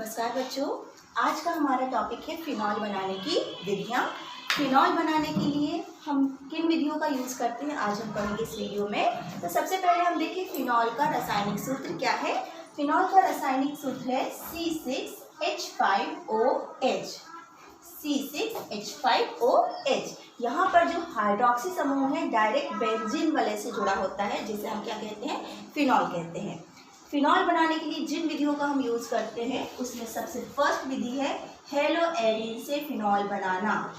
नमस्कार बच्चों, आज का हमारा टॉपिक है फिनॉल बनाने की विधियाँ। फिनॉल बनाने के लिए हम किन विधियों का यूज़ करते हैं आज हम पढ़ेंगे इस वीडियो में। तो सबसे पहले हम देखें फिनॉल का रासायनिक सूत्र क्या है। फिनॉल का रासायनिक सूत्र है C6H5OH। C6H5OH। यहाँ पर जो हाइड्रोक्सी समूह है डायरेक्ट बेंजीन वलय से जुड़ा होता है, जिसे हम क्या कहते हैं, फिनॉल कहते हैं। फिनॉल बनाने के लिए जिन विधियों का हम यूज़ करते हैं उसमें सबसे फर्स्ट विधि है हेलो एरीन से फिनॉल बनाना।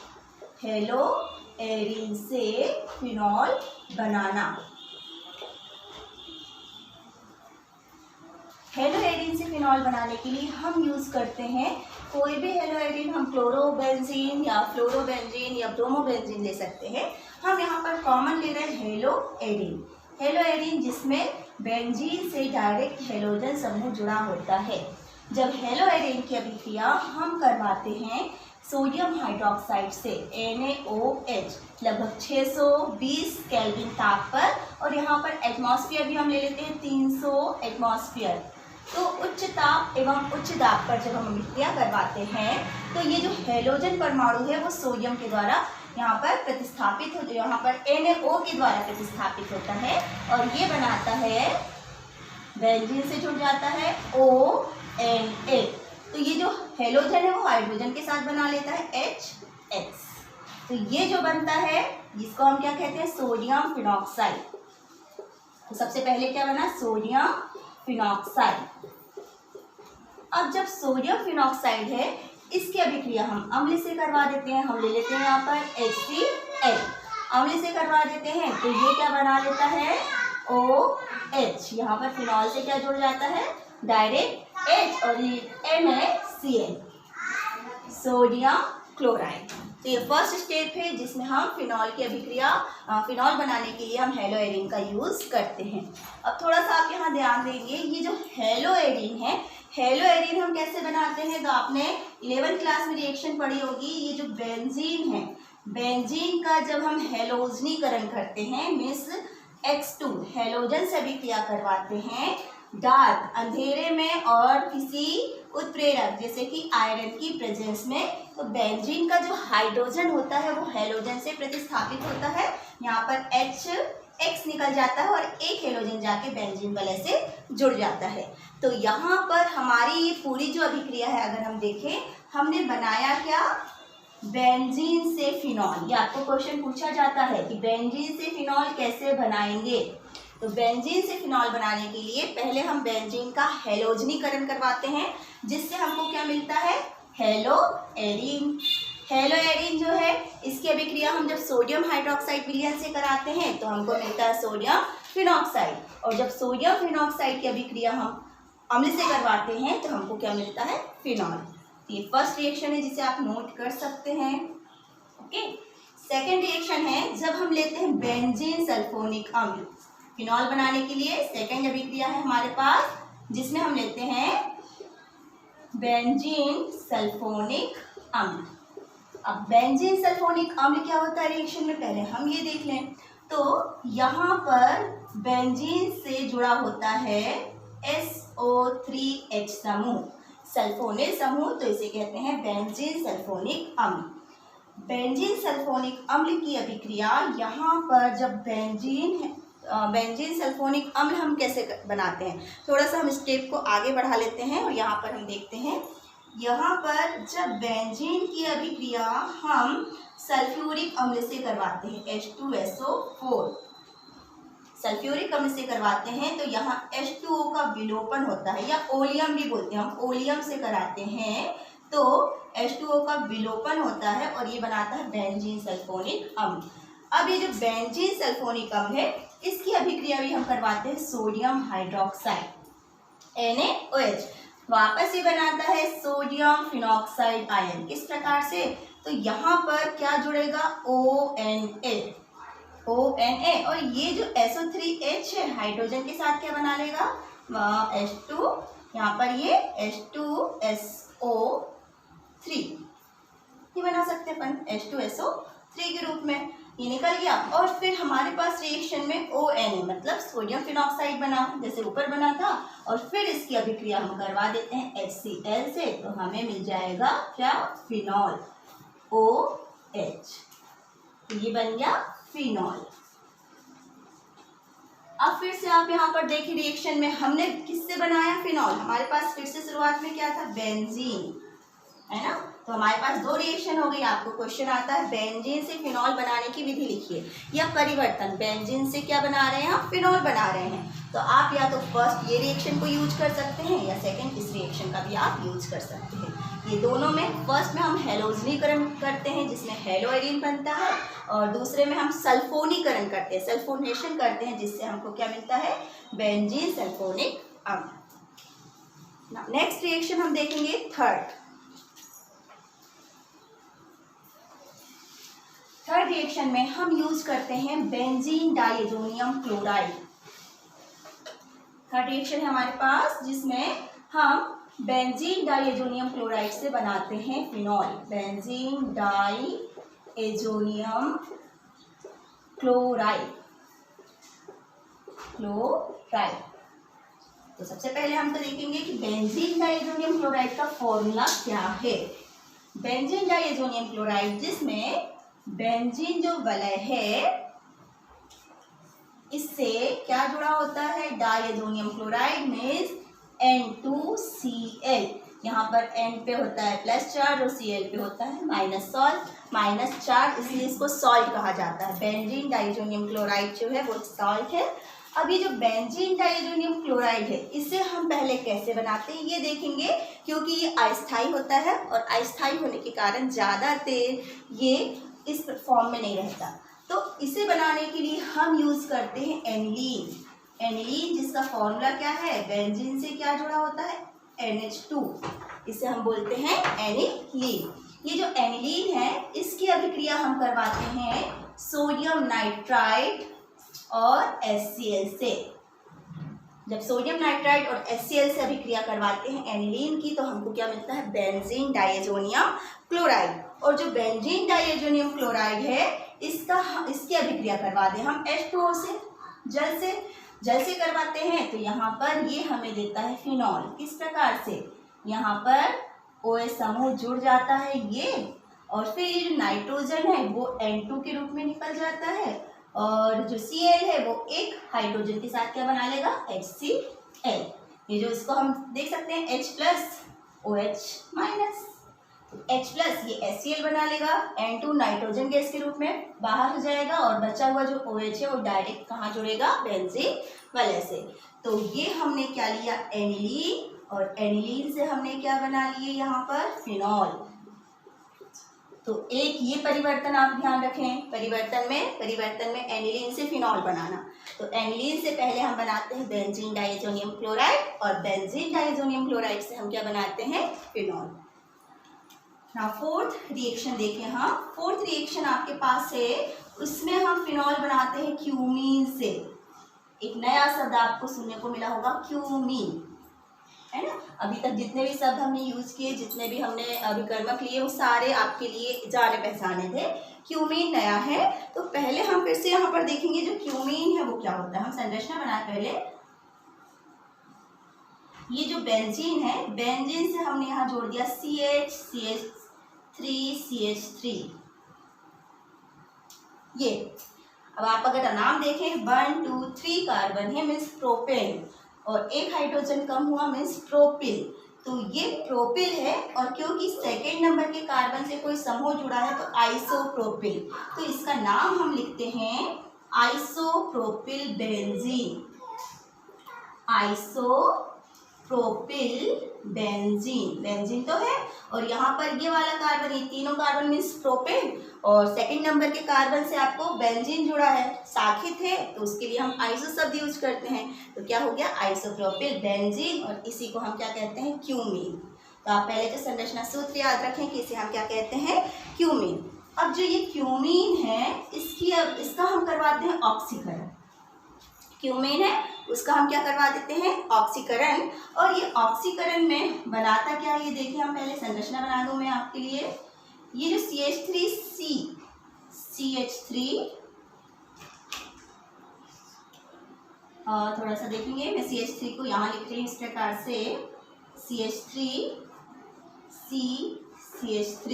हेलो एरीन से फिनॉल बनाना। हेलो एरीन से फिनॉल बनाने के लिए हम यूज़ करते हैं कोई भी हेलो एरीन। हम क्लोरोबेंजीन या फ्लोरोबेंजीन या ब्रोमोबेंजीन ले सकते हैं। हम यहाँ पर कॉमन ले रहे हैं हेलो एरीन। हेलो एरीन जिसमें बेंजीन से डायरेक्ट हेलोजन समूह जुड़ा होता है। जब हेलो एरीन की अभिक्रिया हम करवाते हैं सोडियम हाइड्रोक्साइड से NaOH लगभग 620 केल्विन ताप पर, और यहाँ पर एटमॉस्फेयर भी हम ले लेते हैं 300 एटमॉस्फेयर। तो उच्च ताप एवं उच्च दाब पर जब हम अभिक्रिया करवाते हैं तो ये जो हेलोजन परमाणु है वो सोडियम के द्वारा यहाँ पर प्रतिस्थापित हो, यहाँ पर NaO के द्वारा प्रतिस्थापित होता है और ये बनाता है, बेंजीन से जुड़ जाता है ONA। तो ये जो हेलोजन है वो हाइड्रोजन के साथ बना लेता है HX। तो ये जो बनता है जिसको हम क्या कहते हैं, सोडियम फिनॉक्साइड। तो सबसे पहले क्या बना, सोडियम फिनॉक्साइड। अब जब सोडियम फिनॉक्साइड है इसकी अभिक्रिया हम अम्ल से करवा देते हैं। हम ले लेते हैं यहाँ पर HCl, अम्ल से करवा देते हैं तो ये क्या बना लेता है, OH। यहाँ पर फिनॉल से क्या जुड़ जाता है, डायरेक्ट H, और ये NaCl, सोडियम क्लोराइड। तो ये फर्स्ट स्टेप है जिसमें हम फिनॉल की अभिक्रिया फिनॉल बनाने के लिए हम हेलो एरीन का यूज़ करते हैं। अब थोड़ा सा आप यहाँ ध्यान देंगे, ये जो हेलो एरीन है, हेलो एरीन हम कैसे बनाते हैं, तो आपने 11th क्लास में रिएक्शन पढ़ी होगी। ये जो बेंजीन है, बेंजीन का जब हम हेलोजनीकरण करते हैं मीन्स X2 हेलोजन से अभिक्रिया करवाते हैं डार्क अंधेरे में और किसी उत्प्रेरक जैसे कि आयरन की प्रेजेंस में, तो बेंजीन का जो हाइड्रोजन होता है वो हेलोजन से प्रतिस्थापित होता है। यहाँ पर HX निकल जाता है और एक हेलोजन जाके बेंजीन वलय से जुड़ जाता है। तो यहाँ पर हमारी ये पूरी जो अभिक्रिया है अगर हम देखें, हमने बनाया क्या, बेंजीन से फिनॉल। ये आपको क्वेश्चन पूछा जाता है कि बेंजीन से फिनॉल कैसे बनाएंगे। तो बेंजीन से फिनॉल बनाने के लिए पहले हम बेंजीन का हेलोजनीकरण करवाते हैं, जिससे हमको क्या मिलता है, हेलो एरीन। हेलो एरीन जो है इसकी अभिक्रिया हम जब सोडियम हाइड्रोक्साइड विलयन से कराते हैं तो हमको मिलता है सोडियम फिनॉक्साइड, और जब सोडियम फिनॉक्साइड की अभिक्रिया हम अम्ल से करवाते हैं तो हमको क्या मिलता है, फिनॉल। ये फर्स्ट रिएक्शन है जिसे आप नोट कर सकते हैं। ओके, सेकेंड रिएक्शन है जब हम लेते हैं बेंजीन सल्फोनिक अम्ल। फिनॉल बनाने के लिए सेकेंड अभिक्रिया है हमारे पास जिसमें हम लेते हैं बेंजीन सल्फोनिक अम्ल। अब बेंजीन सल्फोनिक अम्ल क्या होता है रिएक्शन में, पहले हम ये देख लें। तो यहाँ पर बेंजीन से जुड़ा होता है SO3H समूह, सल्फोनिल समूह, तो इसे कहते हैं बेंजीन सल्फोनिक अम्ल। बेंजीन सल्फोनिक अम्ल की अभिक्रिया यहाँ पर जब बेंजीन सल्फोनिक अम्ल हम कैसे बनाते हैं, थोड़ा सा हम स्टेप को आगे बढ़ा लेते हैं और यहाँ पर हम देखते हैं। यहाँ पर जब बेंजीन की अभिक्रिया हम सल्फ्यूरिक अम्ल से करवाते हैं H2SO4, सल्फ्यूरिक अम्ल से करवाते हैं तो यहाँ H2O का विलोपन होता है, या ओलियम भी बोलते हैं, हम ओलियम से कराते हैं तो H2O का विलोपन होता है और ये बनाता है बेंजीन सल्फोनिक अम्ल। अब ये जो बेंजीन सल्फोनिक अम्ल है इसकी अभिक्रिया भी हम करवाते हैं सोडियम हाइड्रोक्साइड NaOH, वापस ये बनाता है सोडियम फिनॉक्साइड आयन। किस प्रकार से, तो यहाँ पर क्या जुड़ेगा, ONA, और ये जो SO3H है हाइड्रोजन के साथ क्या बना लेगा, H2, यहाँ पर ये H2SO3 ये बना सकते हैं अपन H2SO3 के रूप में। ये निकल गया। और फिर हमारे पास रिएक्शन में ONA मतलब सोडियम फिनॉक्साइड बना, जैसे ऊपर बना था, और फिर इसकी अभिक्रिया हम करवा देते हैं HCl से, तो हमें मिल जाएगा क्या, फिनॉल, OH। तो ये बन गया फिनॉल। अब फिर से आप यहाँ पर देखिए रिएक्शन में हमने किससे बनाया फिनॉल, हमारे पास फिर से शुरुआत में क्या था, बेंजीन, है ना। तो हमारे पास दो रिएक्शन हो गई। आपको क्वेश्चन आता है बेंजीन से फिनॉल बनाने की विधि लिखिए, या परिवर्तन, बेंजीन से क्या बना रहे हैं हम, फिनॉल बना रहे हैं। तो आप या तो फर्स्ट ये रिएक्शन को यूज कर सकते हैं, या सेकंड इस रिएक्शन का भी आप यूज कर सकते हैं। ये दोनों में फर्स्ट में हम हैलोजनीकरण करते हैं जिसमें हेलोएरिन बनता है, और दूसरे में हम सल्फोनीकरण करते हैं, सल्फोनेशन करते हैं, जिससे हमको क्या मिलता है, बेंजीन सल्फोनिक अम्ल। नेक्स्ट रिएक्शन हम देखेंगे थर्ड रिएक्शन में हम यूज करते हैं benzene diazonium chloride. Third reaction है हमारे पास जिसमें हम बेंजीन डाइएजोनियम क्लोराइड से बनाते हैं फिनॉल, बेंजीन डाइएजोनियम क्लोराइड। तो सबसे पहले हम तो देखेंगे कि बेंजीन डाइएजोनियम क्लोराइड का फॉर्मूला क्या है। बेंजीन डाइएजोनियम क्लोराइड जिसमें बेंजीन जो वलय है इससे क्या जुड़ा होता है, डाइएजोनियम क्लोराइड मीन्स N2Cl। यहाँ पर N पे होता है प्लस चार्ज और Cl पे होता है माइनस चार्ज, इसलिए इसको सॉल्ट कहा जाता है। बेंजीन डाइएजोनियम क्लोराइड जो है वो सॉल्ट है। अब ये जो बेंजीन डाइएजोनियम क्लोराइड है इसे हम पहले कैसे बनाते हैं ये देखेंगे, क्योंकि ये अस्थायी होता है और अस्थायी होने के कारण ज़्यादा देर ये इस फॉर्म में नहीं रहता। तो इसे बनाने के लिए हम यूज करते हैं एनिलीन, जिसका फॉर्मूला क्या है, बेंजीन से क्या जुड़ा होता है, NH2, इसे हम बोलते हैं एनिलीन। ये जो एनिलीन है इसकी अभिक्रिया हम करवाते हैं सोडियम नाइट्राइड और HCl से। जब सोडियम नाइट्राइड और HCl से अभिक्रिया करवाते हैं एनिलीन की, तो हमको क्या मिलता है, बेंजीन डाइएजोनियम क्लोराइड। और जो बेंजीन डाइएजोनियम क्लोराइड है इसकी अभिक्रिया करवा दें हम H2O से, जल से करवाते हैं, तो यहाँ पर ये हमें देता है फिनॉल। किस प्रकार से, यहाँ पर OH समूह जुड़ जाता है ये, और फिर ये जो नाइट्रोजन है वो N2 के रूप में निकल जाता है, और जो Cl है वो एक हाइड्रोजन के साथ क्या बना लेगा, HCl। ये जो इसको हम देख सकते हैं H plus OH minus, H plus ये HCl बना लेगा, N2 नाइट्रोजन गैस के रूप में बाहर हो जाएगा, और बचा हुआ जो OH है वो डायरेक्ट कहाँ जुड़ेगा, बेंजीन वलय से। तो ये हमने क्या लिया, एनिलीन, और एनिलीन से हमने क्या बना लिए यहाँ पर, फिनॉल। तो एक ये परिवर्तन आप ध्यान रखें, परिवर्तन में एनिलीन से फिनॉल बनाना। तो एनिलीन से पहले हम बनाते हैं बेंजीन डाइएजोनियम क्लोराइड, और बेंजीन डाइएजोनियम क्लोराइड से हम क्या बनाते हैं, फिनॉल। ना फोर्थ रिएक्शन देखें हम, फोर्थ रिएक्शन आपके पास है, उसमें हम फिनॉल बनाते हैं क्यूमीन से। एक नया शब्द आपको सुनने को मिला होगा, क्यूमीन, है ना। अभी तक जितने भी शब्द हमने यूज किए, जितने भी हमने अभिकर्मक लिए, वो सारे आपके लिए जाने पहचाने थे। क्यूमीन नया है। तो पहले हम फिर से यहाँ पर देखेंगे जो क्यूमीन है वो क्या होता है। हम संरचना बनाए पहले। ये जो बेंजीन है, बेंजीन से हमने यहाँ जोड़ दिया CH3CH3। ये अब आप अगर नाम देखें 1 2 3 कार्बन है मीन्स प्रोपेन, और एक हाइड्रोजन कम हुआ मीन्स प्रोपिल। तो ये प्रोपिल है, और क्योंकि सेकेंड नंबर के कार्बन से कोई समूह जुड़ा है तो आइसोप्रोपिल, तो इसका नाम हम लिखते हैं isopropyl benzene. Isopropyl benzene, benzene तो है, और यहाँ पर ये वाला कार्बन, ये तीनों कार्बन मीन्स प्रोपेन, और सेकंड नंबर के कार्बन से आपको बेंजीन जुड़ा है, साखित है, तो उसके लिए हम आइसो शब्द यूज करते हैं। तो क्या हो गया, आइसोप्रोपिल बेंजीन, और इसी को हम क्या कहते हैं, क्यूमीन। तो आप पहले तो संरचना सूत्र याद रखें कि इसे हम क्या कहते हैं, क्यूमीन। अब जो ये क्यूमीन है इसका हम करवाते हैं ऑक्सीकरण। क्यूमीन है उसका हम क्या करवा देते हैं, ऑक्सीकरण। और ये ऑक्सीकरण में बनाता क्या है ये देखिए, हम पहले संरचना बना दूं मैं आपके लिए। ये जो CH3C CH3, थोड़ा सा देखेंगे, मैं CH3 को यहाँ लिख रही हूँ इस प्रकार से, CH3 CH3।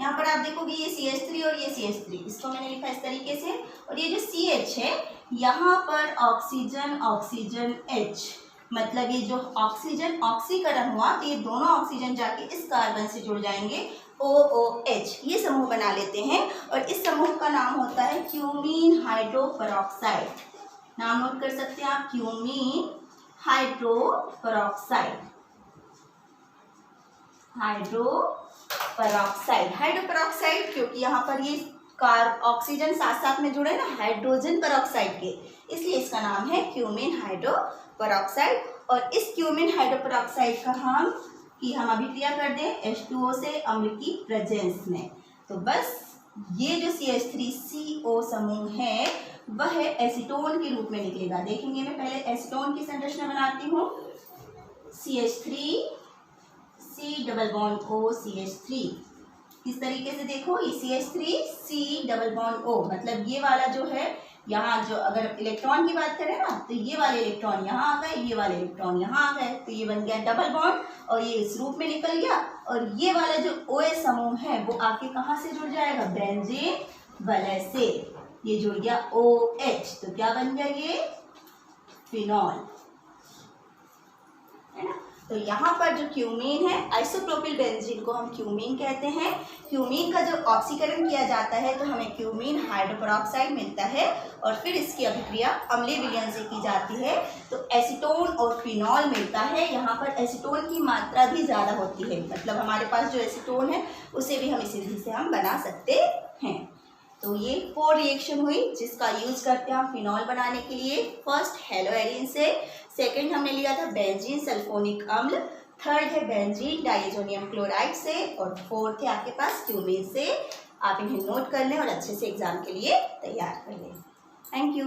यहाँ पर आप देखोगे ये CH3 और ये CH3, इसको मैंने लिखा इस तरीके से। और ये जो CH है यहाँ पर ऑक्सीजन ऑक्सीजन H, मतलब ये जो ऑक्सीजन ऑक्सीकरण हुआ तो ये दोनों ऑक्सीजन जाके इस कार्बन से जुड़ जाएंगे OOH, ये समूह बना लेते हैं। और इस समूह का नाम होता है क्यूमीन हाइड्रोपेरोक्साइड। नाम नोट कर सकते हैं आप, क्यूमीन हाइड्रोपेरोक्साइड। हाइड्रोपेरोक्साइड क्योंकि यहाँ पर ये ऑक्सीजन साथ साथ में जुड़े ना हाइड्रोजन पेरोक्साइड के, इसलिए इसका नाम है क्यूमीन हाइड्रोपेरोक्साइड। और इस क्यूमीन हाइड्रोपेरोक्साइड का हम अभिक्रिया कर दें H2O से अम्ल की प्रेजेंस में, तो बस ये जो CH3CO समूह है वह एसीटोन के रूप में निकलेगा। देखेंगे, मैं पहले एसीटोन की संरचना बनाती हूँ। CH3 C double bond O CH3, इस तरीके से देखो, ये CH3 C double bond O, मतलब ये वाला जो है यहाँ, जो अगर इलेक्ट्रॉन की बात करें ना तो ये वाले इलेक्ट्रॉन यहाँ आ गए, ये वाले इलेक्ट्रॉन यहाँ आ गए, तो ये बन गया डबल बॉन्ड और ये इस रूप में निकल गया। और ये वाला जो OH समूह है वो आके कहाँ से जुड़ जाएगा, बेंजीन वलय से, ये जुड़ गया OH, तो क्या बन गया ये फिनॉल, है ना। तो यहाँ पर जो क्यूमीन है, आइसोप्रोपिल बेंजीन को हम क्यूमीन कहते हैं। क्यूमीन का जो ऑक्सीकरण किया जाता है तो हमें क्यूमीन हाइड्रोपेरोक्साइड मिलता है और फिर इसकी अभिक्रिया अम्लीय विलयन से की जाती है तो एसीटोन और फिनॉल मिलता है। यहाँ पर एसीटोन की मात्रा भी ज़्यादा होती है, मतलब हमारे पास जो एसीटोन है उसे भी हम इसी विधि से हम बना सकते हैं। तो ये 4 रिएक्शन हुई जिसका यूज करते हैं हम फिनॉल बनाने के लिए। फर्स्ट हेलोएरिन से, सेकंड हमने लिया था बेंजीन सल्फोनिक अम्ल, थर्ड है बेंजीन डाइएजोनियम क्लोराइड से, और फोर्थ है आपके पास क्यूमीन से। आप इन्हें नोट कर लें और अच्छे से एग्जाम के लिए तैयार कर लें। Thank you.